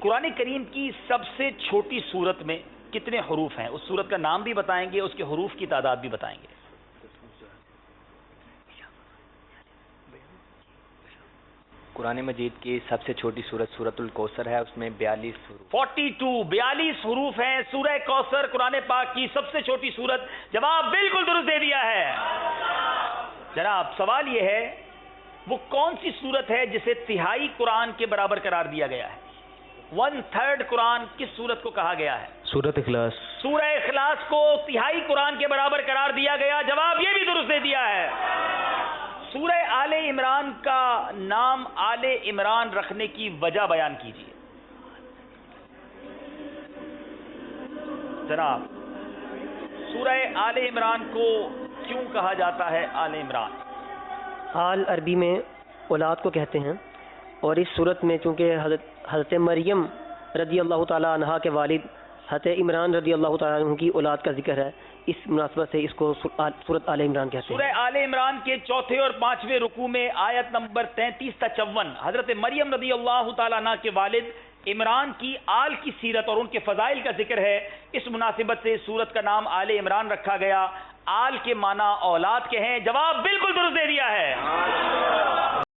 قرآن کریم کی سب سے چھوٹی سورت میں کتنے حروف ہیں؟ اس سورت کا نام بھی بتائیں گے، اس کے حروف کی تعداد بھی بتائیں گے۔ قرآن مجید کی سب سے چھوٹی سورت سورۃ الکوثر ہے، اس میں 42 حروف 42 حروف ہیں سورہ کوثر قرآن پاک کی سب سے چھوٹی سورت۔ جواب بالکل درست دے دیا ہے جناب۔ سوال یہ ہے وہ کون سی سورت ہے جسے تہائی قرآن کے برابر قرار دیا گیا ہے؟ 1/3 قرآن کس سورت کو کہا گیا ہے؟ سورۃ اخلاص۔ سورہ اخلاص کو تہائی قرآن کے برابر قرار دیا گیا۔ جواب یہ بھی درست دے دیا ہے۔ سورہ آل عمران کا نام آل عمران رکھنے کی وجہ بیان کیجیے جناب۔ سورہ آل عمران کو کیوں کہا جاتا ہے آل عمران؟ آل عربی میں اولاد کو کہتے ہیں، اور اس صورت میں چونکہ حضرت مریم رضی اللہ تعالی عنہا کے والد حضرت عمران رضی اللہ تعالیٰ عنہ کی اولاد کا ذکر ہے، اس مناسبت سے اس کو سورۃ آل عمران کہتے ہیں۔ سورہ آل عمران کے 4 اور 5ویں رکوع میں آیت نمبر 33 تا 54 حضرت مریم رضی اللہ تعالیٰ عنہ کے والد عمران کی آل کی سیرت اور ان کے فضائل کا ذکر ہے۔ اس مناسبت سے سورت کا نام آل عمران رکھا گیا۔ آل کے معنی اولاد کے ہیں۔ جواب بالکل درست دے دیا ہے۔